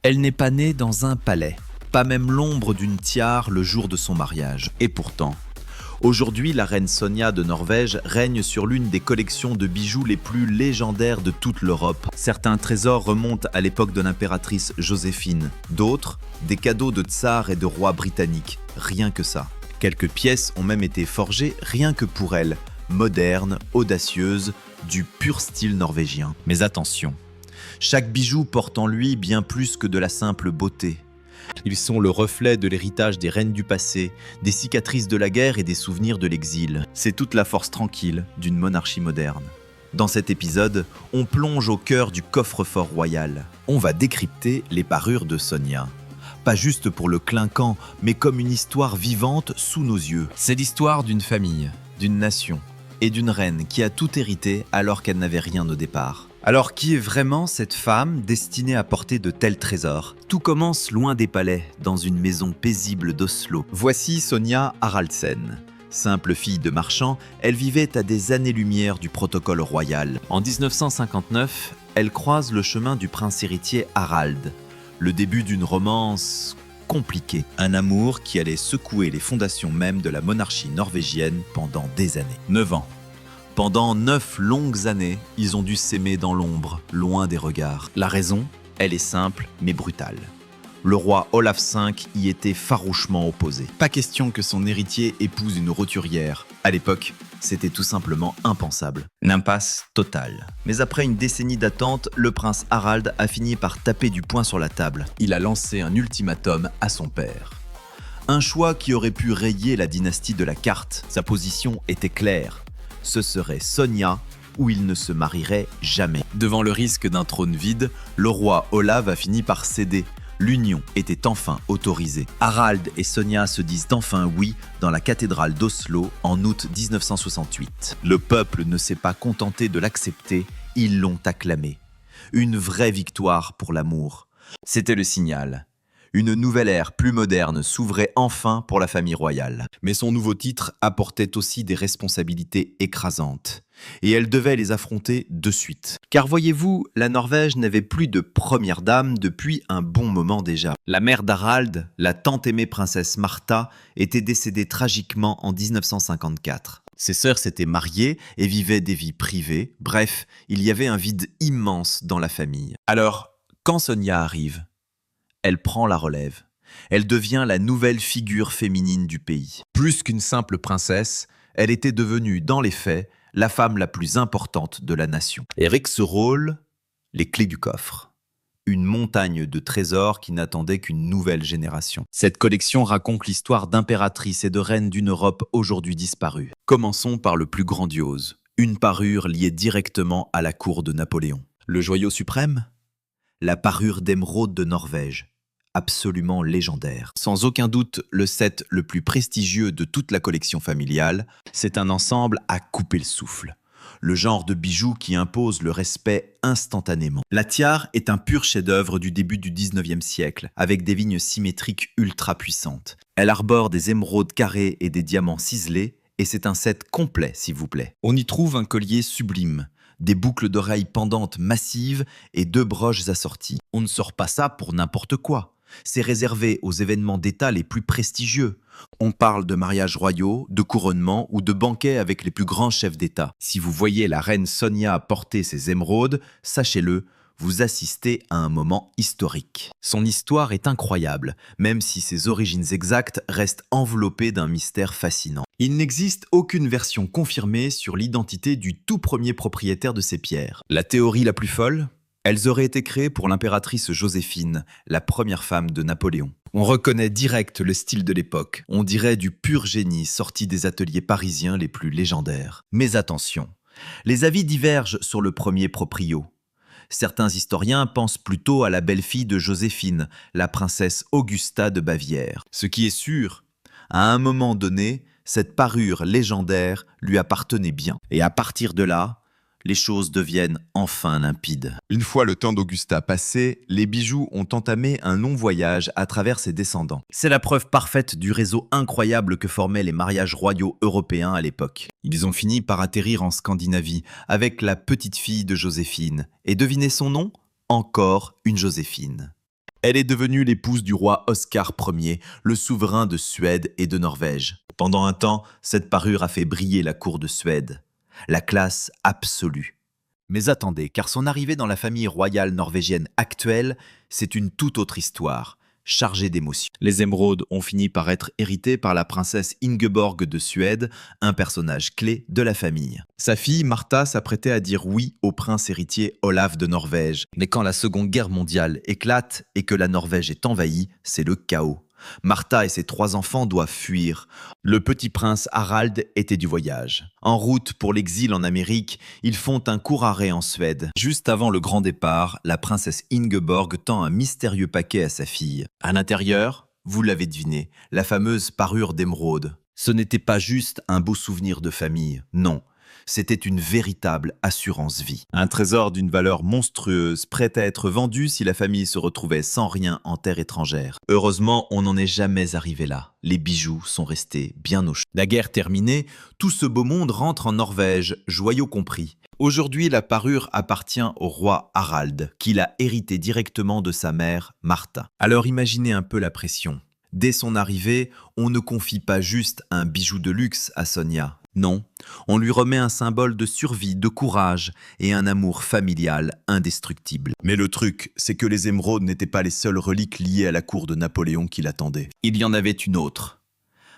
Elle n'est pas née dans un palais, pas même l'ombre d'une tiare le jour de son mariage. Et pourtant, aujourd'hui, la reine Sonja de Norvège règne sur l'une des collections de bijoux les plus légendaires de toute l'Europe. Certains trésors remontent à l'époque de l'impératrice Joséphine, d'autres, des cadeaux de tsars et de rois britanniques, rien que ça. Quelques pièces ont même été forgées rien que pour elle, modernes, audacieuses, du pur style norvégien. Mais attention, chaque bijou porte en lui bien plus que de la simple beauté. Ils sont le reflet de l'héritage des reines du passé, des cicatrices de la guerre et des souvenirs de l'exil. C'est toute la force tranquille d'une monarchie moderne. Dans cet épisode, on plonge au cœur du coffre-fort royal. On va décrypter les parures de Sonja. Pas juste pour le clinquant, mais comme une histoire vivante sous nos yeux. C'est l'histoire d'une famille, d'une nation et d'une reine qui a tout hérité alors qu'elle n'avait rien au départ. Alors qui est vraiment cette femme destinée à porter de tels trésors? Tout commence loin des palais, dans une maison paisible d'Oslo. Voici Sonja Haraldsen. Simple fille de marchand, elle vivait à des années-lumière du protocole royal. En 1959, elle croise le chemin du prince héritier Harald. Le début d'une romance compliquée. Un amour qui allait secouer les fondations même de la monarchie norvégienne pendant des années. 9 ans. Pendant 9 longues années, ils ont dû s'aimer dans l'ombre, loin des regards. La raison, elle est simple mais brutale. Le roi Olaf V y était farouchement opposé. Pas question que son héritier épouse une roturière. À l'époque, c'était tout simplement impensable. Une impasse totale. Mais après une décennie d'attente, le prince Harald a fini par taper du poing sur la table. Il a lancé un ultimatum à son père. Un choix qui aurait pu rayer la dynastie de la carte. Sa position était claire. Ce serait Sonja ou il ne se marierait jamais. Devant le risque d'un trône vide, le roi Olav a fini par céder. L'union était enfin autorisée. Harald et Sonja se disent enfin oui dans la cathédrale d'Oslo en août 1968. Le peuple ne s'est pas contenté de l'accepter, ils l'ont acclamé. Une vraie victoire pour l'amour. C'était le signal. Une nouvelle ère plus moderne s'ouvrait enfin pour la famille royale. Mais son nouveau titre apportait aussi des responsabilités écrasantes. Et elle devait les affronter de suite. Car voyez-vous, la Norvège n'avait plus de première dame depuis un bon moment déjà. La mère d'Harald, la tant aimée princesse Martha, était décédée tragiquement en 1954. Ses sœurs s'étaient mariées et vivaient des vies privées. Bref, il y avait un vide immense dans la famille. Alors, quand Sonja arrive, elle prend la relève. Elle devient la nouvelle figure féminine du pays. Plus qu'une simple princesse, elle était devenue, dans les faits, la femme la plus importante de la nation. Et avec ce rôle, les clés du coffre. Une montagne de trésors qui n'attendait qu'une nouvelle génération. Cette collection raconte l'histoire d'impératrices et de reines d'une Europe aujourd'hui disparue. Commençons par le plus grandiose. Une parure liée directement à la cour de Napoléon. Le joyau suprême? La parure d'émeraude de Norvège. Absolument légendaire. Sans aucun doute, le set le plus prestigieux de toute la collection familiale, c'est un ensemble à couper le souffle. Le genre de bijou qui impose le respect instantanément. La tiare est un pur chef-d'œuvre du début du 19e siècle, avec des vignes symétriques ultra puissantes. Elle arbore des émeraudes carrées et des diamants ciselés, et c'est un set complet, s'il vous plaît. On y trouve un collier sublime, des boucles d'oreilles pendantes massives et 2 broches assorties. On ne sort pas ça pour n'importe quoi. C'est réservé aux événements d'État les plus prestigieux. On parle de mariages royaux, de couronnements ou de banquets avec les plus grands chefs d'État. Si vous voyez la reine Sonja porter ses émeraudes, sachez-le, vous assistez à un moment historique. Son histoire est incroyable, même si ses origines exactes restent enveloppées d'un mystère fascinant. Il n'existe aucune version confirmée sur l'identité du tout premier propriétaire de ces pierres. La théorie la plus folle? Elles auraient été créées pour l'impératrice Joséphine, la première femme de Napoléon. On reconnaît direct le style de l'époque. On dirait du pur génie sorti des ateliers parisiens les plus légendaires. Mais attention, les avis divergent sur le premier proprio. Certains historiens pensent plutôt à la belle-fille de Joséphine, la princesse Augusta de Bavière. Ce qui est sûr, à un moment donné, cette parure légendaire lui appartenait bien. Et à partir de là, les choses deviennent enfin limpides. Une fois le temps d'Augusta passé, les bijoux ont entamé un long voyage à travers ses descendants. C'est la preuve parfaite du réseau incroyable que formaient les mariages royaux européens à l'époque. Ils ont fini par atterrir en Scandinavie avec la petite fille de Joséphine. Et devinez son nom? Encore une Joséphine. Elle est devenue l'épouse du roi Oscar Ier, le souverain de Suède et de Norvège. Pendant un temps, cette parure a fait briller la cour de Suède. La classe absolue. Mais attendez, car son arrivée dans la famille royale norvégienne actuelle, c'est une toute autre histoire, chargée d'émotions. Les émeraudes ont fini par être héritées par la princesse Ingeborg de Suède, un personnage clé de la famille. Sa fille, Martha, s'apprêtait à dire oui au prince héritier Olaf de Norvège. Mais quand la Seconde Guerre mondiale éclate et que la Norvège est envahie, c'est le chaos. Martha et ses 3 enfants doivent fuir. Le petit prince Harald était du voyage. En route pour l'exil en Amérique, ils font un court arrêt en Suède. Juste avant le grand départ, la princesse Ingeborg tend un mystérieux paquet à sa fille. À l'intérieur, vous l'avez deviné, la fameuse parure d'émeraude. Ce n'était pas juste un beau souvenir de famille, non. C'était une véritable assurance vie. Un trésor d'une valeur monstrueuse, prêt à être vendu si la famille se retrouvait sans rien en terre étrangère. Heureusement, on n'en est jamais arrivé là. Les bijoux sont restés bien au chaud. La guerre terminée, tout ce beau monde rentre en Norvège, joyaux compris. Aujourd'hui, la parure appartient au roi Harald, qui l'a hérité directement de sa mère, Martha. Alors imaginez un peu la pression. Dès son arrivée, on ne confie pas juste un bijou de luxe à Sonia. Non, on lui remet un symbole de survie, de courage et un amour familial indestructible. Mais le truc, c'est que les émeraudes n'étaient pas les seules reliques liées à la cour de Napoléon qui l'attendaient. Il y en avait une autre.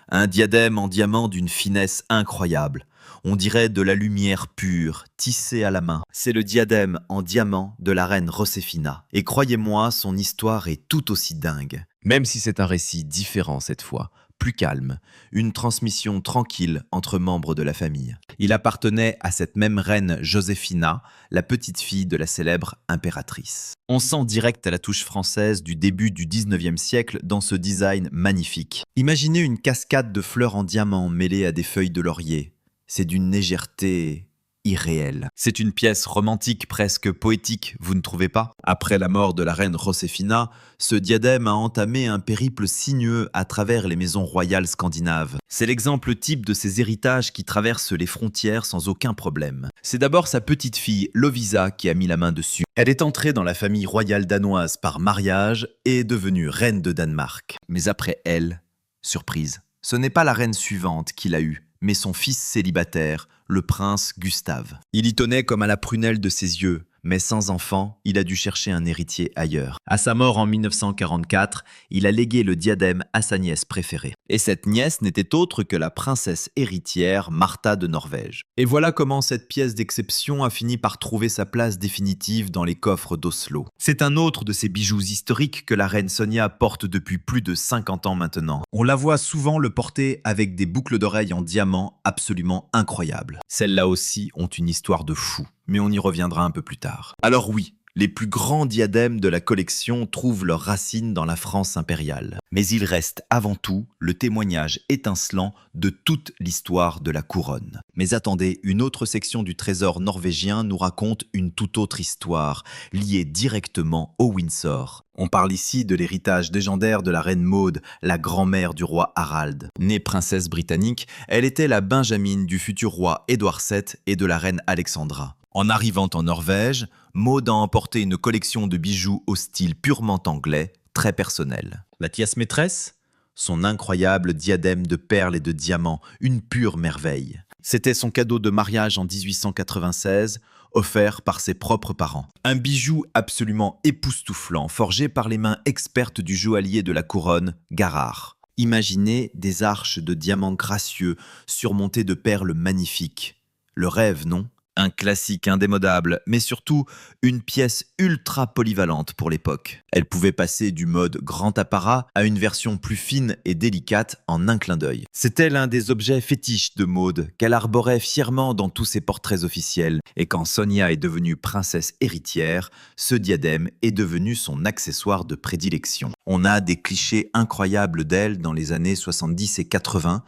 Un diadème en diamant d'une finesse incroyable. On dirait de la lumière pure, tissée à la main. C'est le diadème en diamant de la reine Josefina. Et croyez-moi, son histoire est tout aussi dingue. Même si c'est un récit différent cette fois, plus calme, une transmission tranquille entre membres de la famille. Il appartenait à cette même reine Josefina, la petite fille de la célèbre impératrice. On sent direct à la touche française du début du 19e siècle dans ce design magnifique. Imaginez une cascade de fleurs en diamant mêlée à des feuilles de laurier. C'est d'une légèreté irréelle. C'est une pièce romantique, presque poétique, vous ne trouvez pas? Après la mort de la reine Josefina, ce diadème a entamé un périple sinueux à travers les maisons royales scandinaves. C'est l'exemple type de ces héritages qui traversent les frontières sans aucun problème. C'est d'abord sa petite fille, Lovisa, qui a mis la main dessus. Elle est entrée dans la famille royale danoise par mariage et est devenue reine de Danemark. Mais après elle, surprise, ce n'est pas la reine suivante qui l'a eue, mais son fils célibataire, le prince Gustave. Il y tenait comme à la prunelle de ses yeux, mais sans enfant, il a dû chercher un héritier ailleurs. À sa mort en 1944, il a légué le diadème à sa nièce préférée. Et cette nièce n'était autre que la princesse héritière Martha de Norvège. Et voilà comment cette pièce d'exception a fini par trouver sa place définitive dans les coffres d'Oslo. C'est un autre de ces bijoux historiques que la reine Sonia porte depuis plus de 50 ans maintenant. On la voit souvent le porter avec des boucles d'oreilles en diamant absolument incroyables. Celles-là aussi ont une histoire de fou, mais on y reviendra un peu plus tard. Alors oui, les plus grands diadèmes de la collection trouvent leurs racines dans la France impériale. Mais ils restent avant tout le témoignage étincelant de toute l'histoire de la couronne. Mais attendez, une autre section du trésor norvégien nous raconte une toute autre histoire, liée directement au Windsor. On parle ici de l'héritage légendaire de la reine Maud, la grand-mère du roi Harald. Née princesse britannique, elle était la benjamine du futur roi Édouard VII et de la reine Alexandra. En arrivant en Norvège, Maud a emporté une collection de bijoux au style purement anglais, très personnel. La pièce maîtresse? Son incroyable diadème de perles et de diamants, une pure merveille. C'était son cadeau de mariage en 1896, offert par ses propres parents. Un bijou absolument époustouflant, forgé par les mains expertes du joaillier de la couronne, Garard. Imaginez des arches de diamants gracieux, surmontées de perles magnifiques. Le rêve, non ? Un classique indémodable, mais surtout une pièce ultra polyvalente pour l'époque. Elle pouvait passer du mode grand apparat à une version plus fine et délicate en un clin d'œil. C'était l'un des objets fétiches de Maud, qu'elle arborait fièrement dans tous ses portraits officiels. Et quand Sonia est devenue princesse héritière, ce diadème est devenu son accessoire de prédilection. On a des clichés incroyables d'elle dans les années 70 et 80,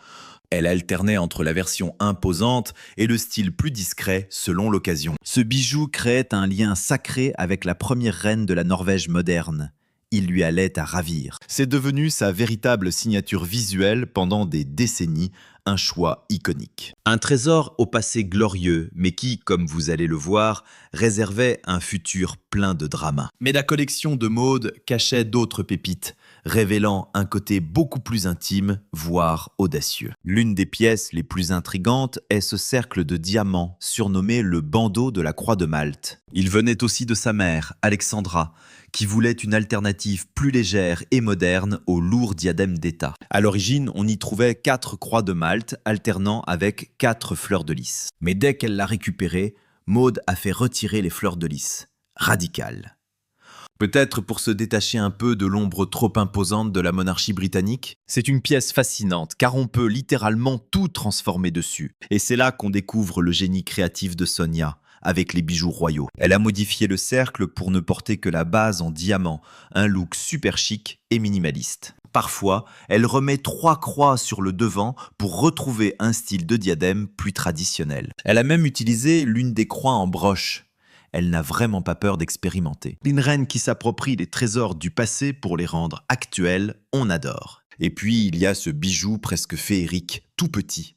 Elle alternait entre la version imposante et le style plus discret selon l'occasion. Ce bijou créait un lien sacré avec la première reine de la Norvège moderne. Il lui allait à ravir. C'est devenu sa véritable signature visuelle pendant des décennies, un choix iconique. Un trésor au passé glorieux, mais qui, comme vous allez le voir, réservait un futur plein de drama. Mais la collection de Maud cachait d'autres pépites, révélant un côté beaucoup plus intime, voire audacieux. L'une des pièces les plus intrigantes est ce cercle de diamants, surnommé le bandeau de la Croix de Malte. Il venait aussi de sa mère, Alexandra, qui voulait une alternative plus légère et moderne au lourd diadème d'État. À l'origine, on y trouvait 4 croix de Malte, alternant avec 4 fleurs de lys. Mais dès qu'elle l'a récupéré, Maud a fait retirer les fleurs de lys. Radical. Peut-être pour se détacher un peu de l'ombre trop imposante de la monarchie britannique. C'est une pièce fascinante, car on peut littéralement tout transformer dessus. Et c'est là qu'on découvre le génie créatif de Sonia, avec les bijoux royaux. Elle a modifié le cercle pour ne porter que la base en diamant, un look super chic et minimaliste. Parfois, elle remet 3 croix sur le devant pour retrouver un style de diadème plus traditionnel. Elle a même utilisé l'une des croix en broche. Elle n'a vraiment pas peur d'expérimenter. Une reine qui s'approprie les trésors du passé pour les rendre actuels, on adore. Et puis, il y a ce bijou presque féerique, tout petit.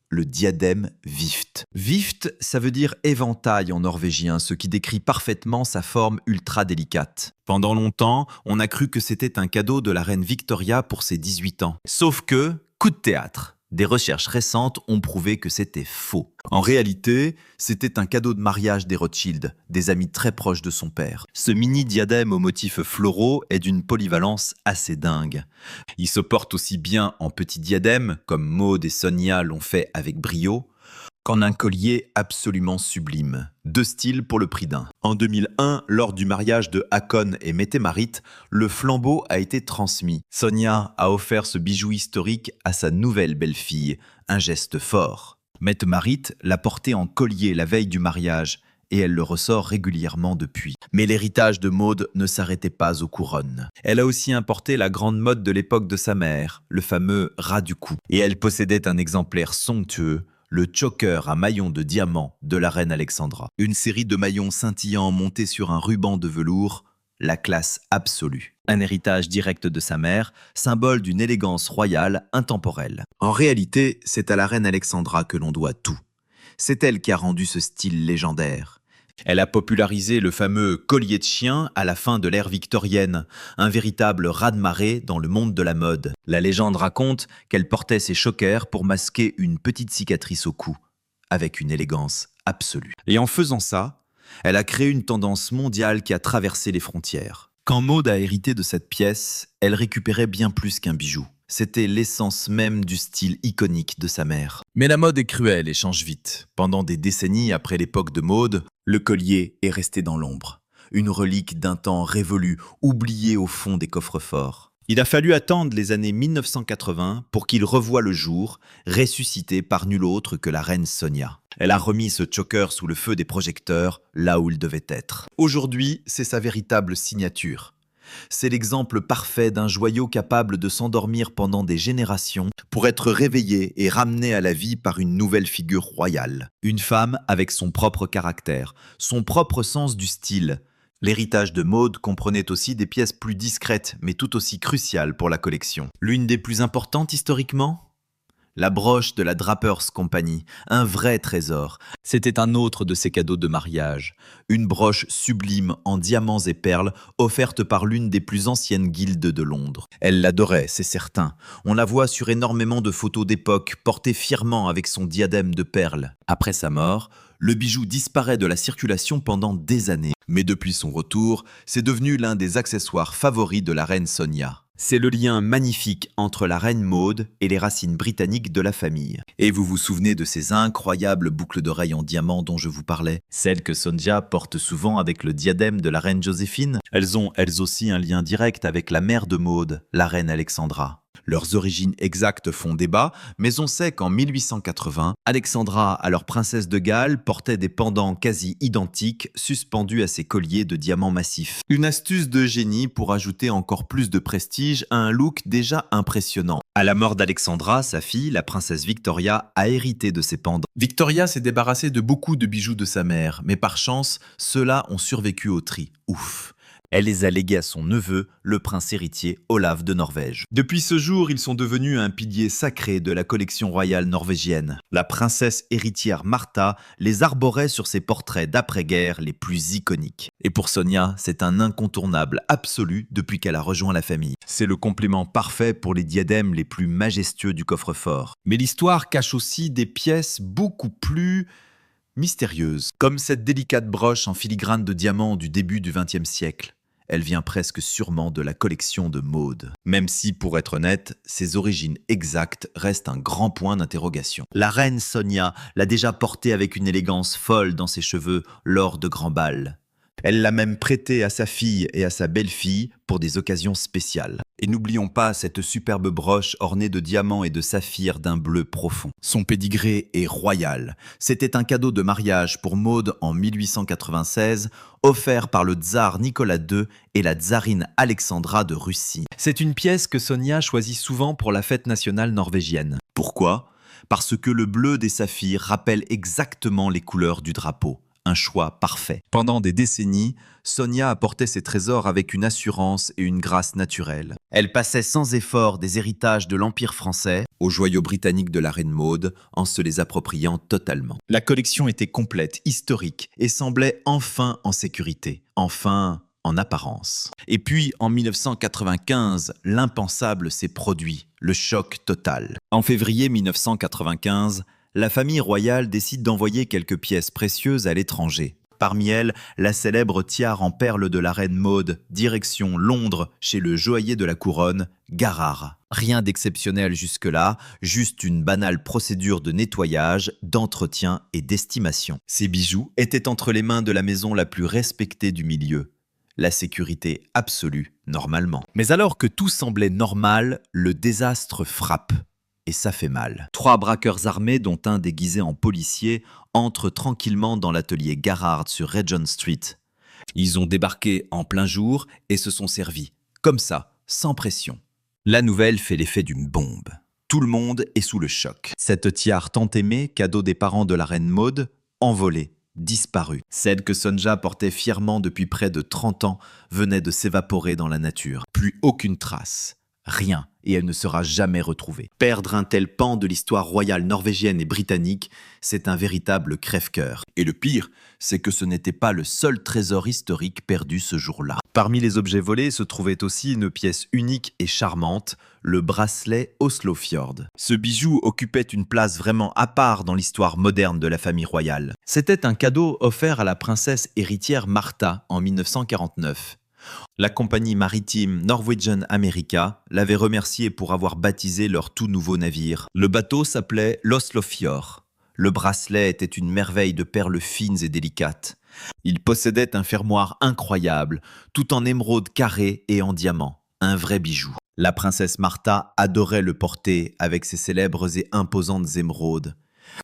Le diadème Vift. Vift, ça veut dire éventail en norvégien, ce qui décrit parfaitement sa forme ultra délicate. Pendant longtemps, on a cru que c'était un cadeau de la reine Victoria pour ses 18 ans. Sauf que, coup de théâtre. Des recherches récentes ont prouvé que c'était faux. En réalité, c'était un cadeau de mariage des Rothschild, des amis très proches de son père. Ce mini diadème aux motifs floraux est d'une polyvalence assez dingue. Il se porte aussi bien en petit diadème, comme Maud et Sonia l'ont fait avec brio, qu'en un collier absolument sublime. 2 styles pour le prix d'un. En 2001, lors du mariage de Håkon et Mette-Marit, le flambeau a été transmis. Sonia a offert ce bijou historique à sa nouvelle belle-fille, un geste fort. Mette-Marit l'a porté en collier la veille du mariage, et elle le ressort régulièrement depuis. Mais l'héritage de Maud ne s'arrêtait pas aux couronnes. Elle a aussi importé la grande mode de l'époque de sa mère, le fameux ras du cou. Et elle possédait un exemplaire somptueux, le choker à maillons de diamant de la reine Alexandra. Une série de maillons scintillants montés sur un ruban de velours, la classe absolue. Un héritage direct de sa mère, symbole d'une élégance royale intemporelle. En réalité, c'est à la reine Alexandra que l'on doit tout. C'est elle qui a rendu ce style légendaire. Elle a popularisé le fameux collier de chien à la fin de l'ère victorienne, un véritable raz-de-marée dans le monde de la mode. La légende raconte qu'elle portait ses chokers pour masquer une petite cicatrice au cou, avec une élégance absolue. Et en faisant ça, elle a créé une tendance mondiale qui a traversé les frontières. Quand Maud a hérité de cette pièce, elle récupérait bien plus qu'un bijou. C'était l'essence même du style iconique de sa mère. Mais la mode est cruelle et change vite. Pendant des décennies après l'époque de Maud, le collier est resté dans l'ombre. Une relique d'un temps révolu, oubliée au fond des coffres-forts. Il a fallu attendre les années 1980 pour qu'il revoie le jour, ressuscité par nul autre que la reine Sonia. Elle a remis ce choker sous le feu des projecteurs, là où il devait être. Aujourd'hui, c'est sa véritable signature. C'est l'exemple parfait d'un joyau capable de s'endormir pendant des générations pour être réveillé et ramené à la vie par une nouvelle figure royale. Une femme avec son propre caractère, son propre sens du style. L'héritage de Maud comprenait aussi des pièces plus discrètes, mais tout aussi cruciales pour la collection. L'une des plus importantes historiquement ? La broche de la Drapers Company, un vrai trésor. C'était un autre de ses cadeaux de mariage. Une broche sublime en diamants et perles, offerte par l'une des plus anciennes guildes de Londres. Elle l'adorait, c'est certain. On la voit sur énormément de photos d'époque, portée fièrement avec son diadème de perles. Après sa mort, le bijou disparaît de la circulation pendant des années. Mais depuis son retour, c'est devenu l'un des accessoires favoris de la reine Sonia. C'est le lien magnifique entre la reine Maud et les racines britanniques de la famille. Et vous vous souvenez de ces incroyables boucles d'oreilles en diamant dont je vous parlais? Celles que Sonia porte souvent avec le diadème de la reine Joséphine? Elles ont elles aussi un lien direct avec la mère de Maud, la reine Alexandra. Leurs origines exactes font débat, mais on sait qu'en 1880, Alexandra, alors princesse de Galles, portait des pendants quasi identiques suspendus à ses colliers de diamants massifs. Une astuce de génie pour ajouter encore plus de prestige à un look déjà impressionnant. À la mort d'Alexandra, sa fille, la princesse Victoria, a hérité de ses pendants. Victoria s'est débarrassée de beaucoup de bijoux de sa mère, mais par chance, ceux-là ont survécu au tri. Ouf! Elle les a légués à son neveu, le prince héritier Olav de Norvège. Depuis ce jour, ils sont devenus un pilier sacré de la collection royale norvégienne. La princesse héritière Martha les arborait sur ses portraits d'après-guerre les plus iconiques. Et pour Sonia, c'est un incontournable absolu depuis qu'elle a rejoint la famille. C'est le complément parfait pour les diadèmes les plus majestueux du coffre-fort. Mais l'histoire cache aussi des pièces beaucoup plus mystérieuses, comme cette délicate broche en filigrane de diamants du début du XXe siècle. Elle vient presque sûrement de la collection de Maud. Même si, pour être honnête, ses origines exactes restent un grand point d'interrogation. La reine Sonia l'a déjà portée avec une élégance folle dans ses cheveux lors de grands bals. Elle l'a même prêtée à sa fille et à sa belle-fille pour des occasions spéciales. Et n'oublions pas cette superbe broche ornée de diamants et de saphirs d'un bleu profond. Son pédigré est royal. C'était un cadeau de mariage pour Maud en 1896, offert par le tsar Nicolas II et la tsarine Alexandra de Russie. C'est une pièce que Sonia choisit souvent pour la fête nationale norvégienne. Pourquoi ? Parce que le bleu des saphirs rappelle exactement les couleurs du drapeau. Un choix parfait. Pendant des décennies, Sonia apportait ses trésors avec une assurance et une grâce naturelle. Elle passait sans effort des héritages de l'Empire français aux joyaux britanniques de la reine Maud en se les appropriant totalement. La collection était complète, historique et semblait enfin en sécurité. Enfin, en apparence. Et puis, en 1995, l'impensable s'est produit, le choc total. En février 1995, la famille royale décide d'envoyer quelques pièces précieuses à l'étranger. Parmi elles, la célèbre tiare en perles de la reine Maud, direction Londres, chez le joaillier de la couronne, Garrard. Rien d'exceptionnel jusque-là, juste une banale procédure de nettoyage, d'entretien et d'estimation. Ces bijoux étaient entre les mains de la maison la plus respectée du milieu. La sécurité absolue, normalement. Mais alors que tout semblait normal, le désastre frappe. Et ça fait mal. 3 braqueurs armés, dont un déguisé en policier, entrent tranquillement dans l'atelier Garrard sur Regent Street. Ils ont débarqué en plein jour et se sont servis, comme ça, sans pression. La nouvelle fait l'effet d'une bombe. Tout le monde est sous le choc. Cette tiare tant aimée, cadeau des parents de la reine Maud, envolée, disparue. Celle que Sonja portait fièrement depuis près de 30 ans venait de s'évaporer dans la nature. Plus aucune trace. Rien, et elle ne sera jamais retrouvée. Perdre un tel pan de l'histoire royale norvégienne et britannique, c'est un véritable crève-cœur. Et le pire, c'est que ce n'était pas le seul trésor historique perdu ce jour-là. Parmi les objets volés se trouvait aussi une pièce unique et charmante, le bracelet Oslofjord. Ce bijou occupait une place vraiment à part dans l'histoire moderne de la famille royale. C'était un cadeau offert à la princesse héritière Martha en 1949. La compagnie maritime Norwegian America l'avait remercié pour avoir baptisé leur tout nouveau navire. Le bateau s'appelait l'Oslofjord. Le bracelet était une merveille de perles fines et délicates. Il possédait un fermoir incroyable, tout en émeraude carré et en diamant. Un vrai bijou. La princesse Martha adorait le porter avec ses célèbres et imposantes émeraudes.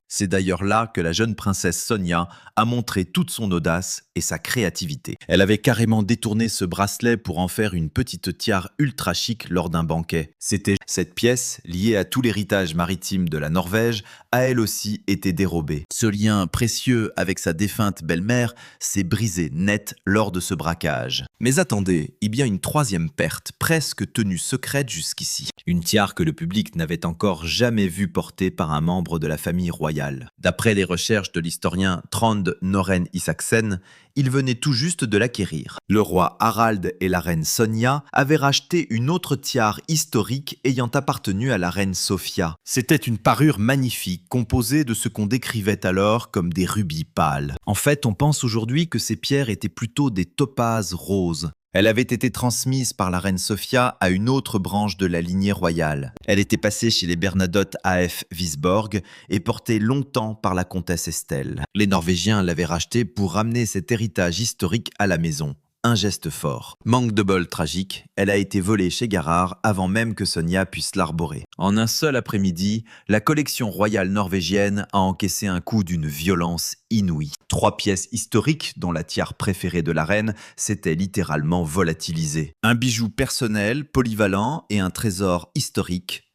C'est d'ailleurs là que la jeune princesse Sonia a montré toute son audace et sa créativité. Elle avait carrément détourné ce bracelet pour en faire une petite tiare ultra chic lors d'un banquet. C'était cette pièce, liée à tout l'héritage maritime de la Norvège, a elle aussi été dérobée. Ce lien précieux avec sa défunte belle-mère s'est brisé net lors de ce braquage. Mais attendez, il y a une troisième perte, presque tenue secrète jusqu'ici. Une tiare que le public n'avait encore jamais vue portée par un membre de la famille royale. D'après les recherches de l'historien Trond Noren Isaksen, il venait tout juste de l'acquérir. Le roi Harald et la reine Sonia avaient racheté une autre tiare historique ayant appartenu à la reine Sofia. C'était une parure magnifique, composée de ce qu'on décrivait alors comme des rubis pâles. En fait, on pense aujourd'hui que ces pierres étaient plutôt des topazes roses. Elle avait été transmise par la reine Sofia à une autre branche de la lignée royale. Elle était passée chez les Bernadotte af Visborg et portée longtemps par la comtesse Estelle. Les Norvégiens l'avaient rachetée pour ramener cet héritage historique à la maison. Un geste fort. Manque de bol tragique, elle a été volée chez Garrard avant même que Sonia puisse l'arborer. En un seul après-midi, la collection royale norvégienne a encaissé un coup d'une violence inouïe. 3 pièces historiques, dont la tiare préférée de la reine, s'étaient littéralement volatilisées. Un bijou personnel, polyvalent et un trésor historique.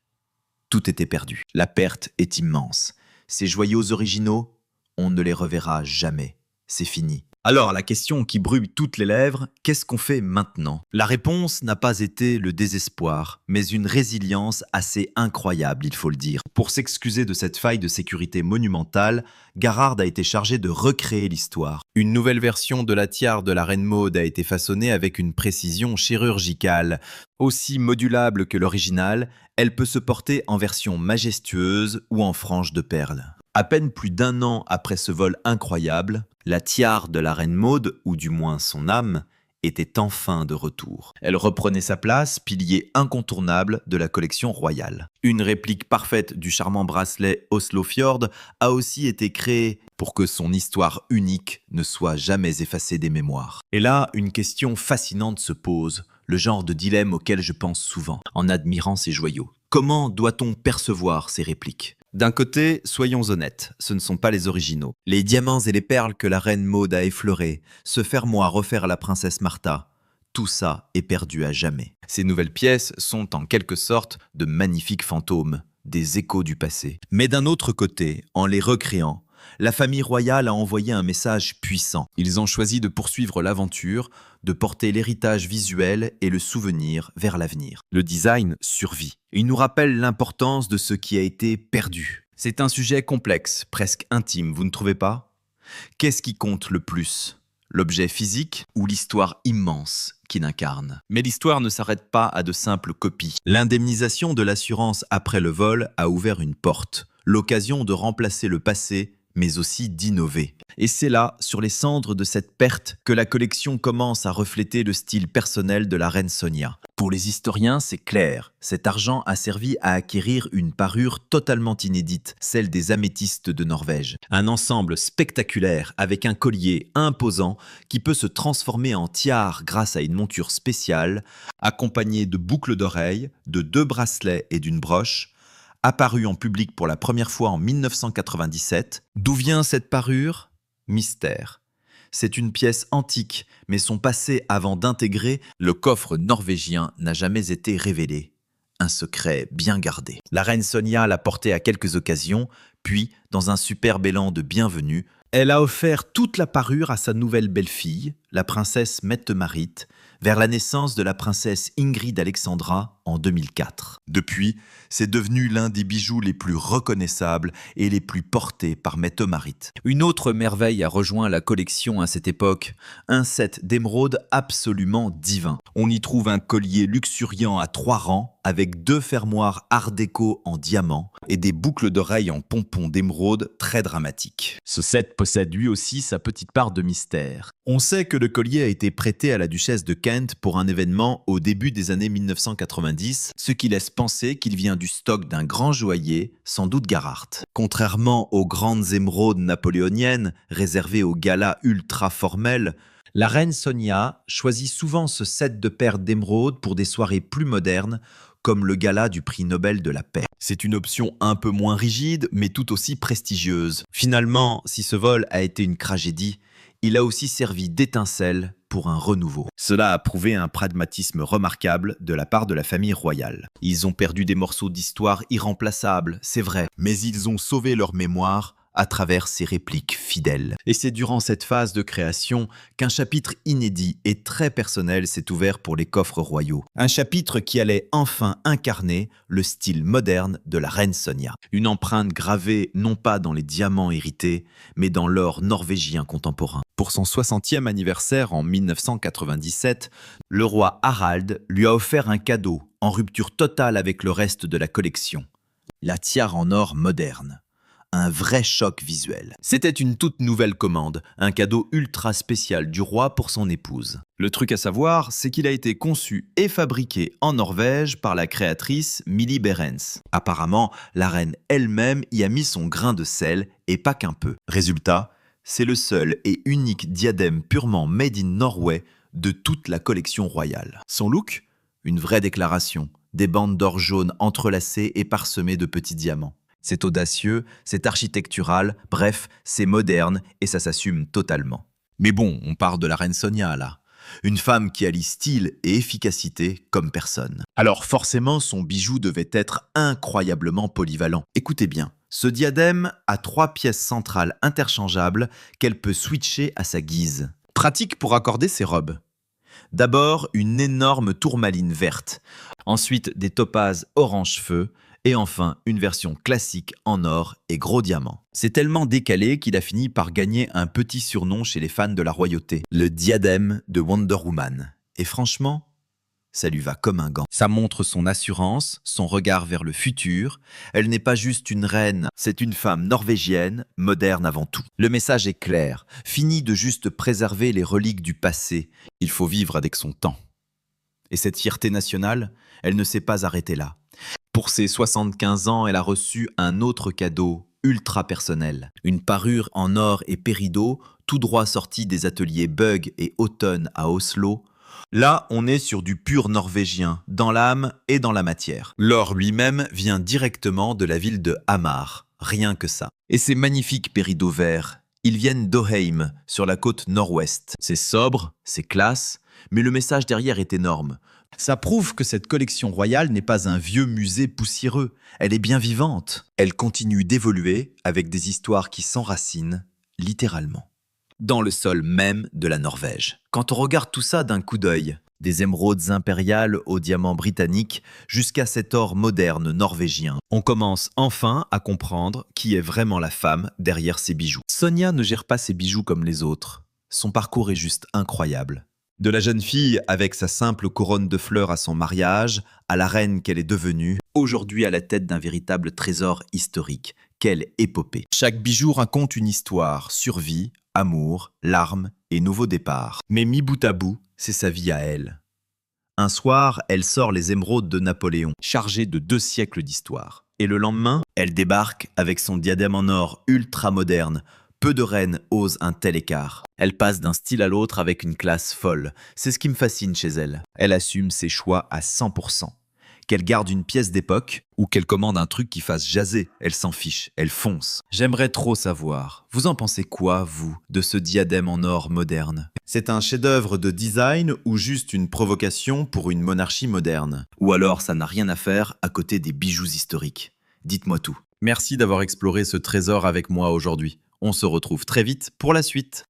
Tout était perdu. La perte est immense. Ces joyaux originaux, on ne les reverra jamais. C'est fini. Alors la question qui brûle toutes les lèvres, qu'est-ce qu'on fait maintenant? La réponse n'a pas été le désespoir, mais une résilience assez incroyable, il faut le dire. Pour s'excuser de cette faille de sécurité monumentale, Garrard a été chargé de recréer l'histoire. Une nouvelle version de la tiare de la Reine Maude a été façonnée avec une précision chirurgicale. Aussi modulable que l'original, elle peut se porter en version majestueuse ou en frange de perles. À peine plus d'un an après ce vol incroyable, la tiare de la Reine Maude, ou du moins son âme, était enfin de retour. Elle reprenait sa place, pilier incontournable de la collection royale. Une réplique parfaite du charmant bracelet Oslofjord a aussi été créée pour que son histoire unique ne soit jamais effacée des mémoires. Et là, une question fascinante se pose, le genre de dilemme auquel je pense souvent, en admirant ces joyaux. Comment doit-on percevoir ces répliques ? D'un côté, soyons honnêtes, ce ne sont pas les originaux. Les diamants et les perles que la reine Maude a effleurés, ce fermoir offert à la princesse Martha, tout ça est perdu à jamais. Ces nouvelles pièces sont en quelque sorte de magnifiques fantômes, des échos du passé. Mais d'un autre côté, en les recréant, la famille royale a envoyé un message puissant. Ils ont choisi de poursuivre l'aventure, de porter l'héritage visuel et le souvenir vers l'avenir. Le design survit. Il nous rappelle l'importance de ce qui a été perdu. C'est un sujet complexe, presque intime, vous ne trouvez pas? Qu'est-ce qui compte le plus? L'objet physique ou l'histoire immense qui l'incarne? Mais l'histoire ne s'arrête pas à de simples copies. L'indemnisation de l'assurance après le vol a ouvert une porte, l'occasion de remplacer le passé mais aussi d'innover. Et c'est là, sur les cendres de cette perte, que la collection commence à refléter le style personnel de la reine Sonia. Pour les historiens, c'est clair, cet argent a servi à acquérir une parure totalement inédite, celle des améthystes de Norvège. Un ensemble spectaculaire avec un collier imposant qui peut se transformer en tiare grâce à une monture spéciale, accompagnée de boucles d'oreilles, de 2 bracelets et d'une broche, apparu en public pour la première fois en 1997. D'où vient cette parure? Mystère. C'est une pièce antique, mais son passé avant d'intégrer le coffre norvégien n'a jamais été révélé. Un secret bien gardé. La reine Sonia l'a porté à quelques occasions, puis, dans un superbe élan de bienvenue, elle a offert toute la parure à sa nouvelle belle-fille, la princesse Mette-Marit, vers la naissance de la princesse Ingrid Alexandra en 2004. Depuis, c'est devenu l'un des bijoux les plus reconnaissables et les plus portés par Mette-Marit. Une autre merveille a rejoint la collection à cette époque, un set d'émeraude absolument divin. On y trouve un collier luxuriant à 3 rangs avec 2 fermoirs art déco en diamant et des boucles d'oreilles en pompons d'émeraude très dramatiques. Ce set possède lui aussi sa petite part de mystère. On sait que le collier a été prêté à la duchesse de Kent pour un événement au début des années 1990, ce qui laisse penser qu'il vient du stock d'un grand joaillier, sans doute Garrard. Contrairement aux grandes émeraudes napoléoniennes, réservées aux galas ultra formels, la reine Sonia choisit souvent ce set de paires d'émeraudes pour des soirées plus modernes, comme le gala du prix Nobel de la paix. C'est une option un peu moins rigide, mais tout aussi prestigieuse. Finalement, si ce vol a été une tragédie, il a aussi servi d'étincelle pour un renouveau. Cela a prouvé un pragmatisme remarquable de la part de la famille royale. Ils ont perdu des morceaux d'histoire irremplaçables, c'est vrai, mais ils ont sauvé leur mémoire à travers ces répliques fidèles. Et c'est durant cette phase de création qu'un chapitre inédit et très personnel s'est ouvert pour les coffres royaux. Un chapitre qui allait enfin incarner le style moderne de la reine Sonia. Une empreinte gravée non pas dans les diamants hérités, mais dans l'or norvégien contemporain. Pour son 60e anniversaire en 1997, le roi Harald lui a offert un cadeau en rupture totale avec le reste de la collection. La tiare en or moderne. Un vrai choc visuel. C'était une toute nouvelle commande, un cadeau ultra spécial du roi pour son épouse. Le truc à savoir, c'est qu'il a été conçu et fabriqué en Norvège par la créatrice Millie Behrens. Apparemment, la reine elle-même y a mis son grain de sel et pas qu'un peu. Résultat, c'est le seul et unique diadème purement made in Norway de toute la collection royale. Son look? Une vraie déclaration. Des bandes d'or jaune entrelacées et parsemées de petits diamants. C'est audacieux, c'est architectural, bref, c'est moderne et ça s'assume totalement. Mais bon, on parle de la reine Sonia là. Une femme qui allie style et efficacité comme personne. Alors forcément, son bijou devait être incroyablement polyvalent. Écoutez bien, ce diadème a 3 pièces centrales interchangeables qu'elle peut switcher à sa guise. Pratique pour accorder ses robes. D'abord, une énorme tourmaline verte, ensuite des topazes orange feu, et enfin une version classique en or et gros diamants. C'est tellement décalé qu'il a fini par gagner un petit surnom chez les fans de la royauté, le diadème de Wonder Woman. Et franchement, ça lui va comme un gant. Ça montre son assurance, son regard vers le futur. Elle n'est pas juste une reine, c'est une femme norvégienne, moderne avant tout. Le message est clair, fini de juste préserver les reliques du passé. Il faut vivre avec son temps. Et cette fierté nationale, elle ne s'est pas arrêtée là. Pour ses 75 ans, elle a reçu un autre cadeau ultra personnel. Une parure en or et péridot, tout droit sortie des ateliers Bug et Autumn à Oslo. Là, on est sur du pur norvégien, dans l'âme et dans la matière. L'or lui-même vient directement de la ville de Hamar, rien que ça. Et ces magnifiques péridots verts, ils viennent d'Oheim, sur la côte nord-ouest. C'est sobre, c'est classe, mais le message derrière est énorme. Ça prouve que cette collection royale n'est pas un vieux musée poussiéreux, elle est bien vivante. Elle continue d'évoluer avec des histoires qui s'enracinent, littéralement, dans le sol même de la Norvège. Quand on regarde tout ça d'un coup d'œil, des émeraudes impériales aux diamants britanniques jusqu'à cet or moderne norvégien, on commence enfin à comprendre qui est vraiment la femme derrière ces bijoux. Sonia ne gère pas ses bijoux comme les autres. Son parcours est juste incroyable. De la jeune fille avec sa simple couronne de fleurs à son mariage, à la reine qu'elle est devenue, aujourd'hui à la tête d'un véritable trésor historique. Quelle épopée! Chaque bijou raconte une histoire, survie, amour, larmes et nouveau départ. Mais mis bout à bout, c'est sa vie à elle. Un soir, elle sort les émeraudes de Napoléon, chargées de 2 siècles d'histoire. Et le lendemain, elle débarque avec son diadème en or ultra moderne. Peu de reines osent un tel écart. Elle passe d'un style à l'autre avec une classe folle. C'est ce qui me fascine chez elle. Elle assume ses choix à 100%. Qu'elle garde une pièce d'époque ou qu'elle commande un truc qui fasse jaser, elle s'en fiche, elle fonce. J'aimerais trop savoir. Vous en pensez quoi, vous, de ce diadème en or moderne? C'est un chef-d'œuvre de design ou juste une provocation pour une monarchie moderne? Ou alors ça n'a rien à faire à côté des bijoux historiques? Dites-moi tout. Merci d'avoir exploré ce trésor avec moi aujourd'hui. On se retrouve très vite pour la suite.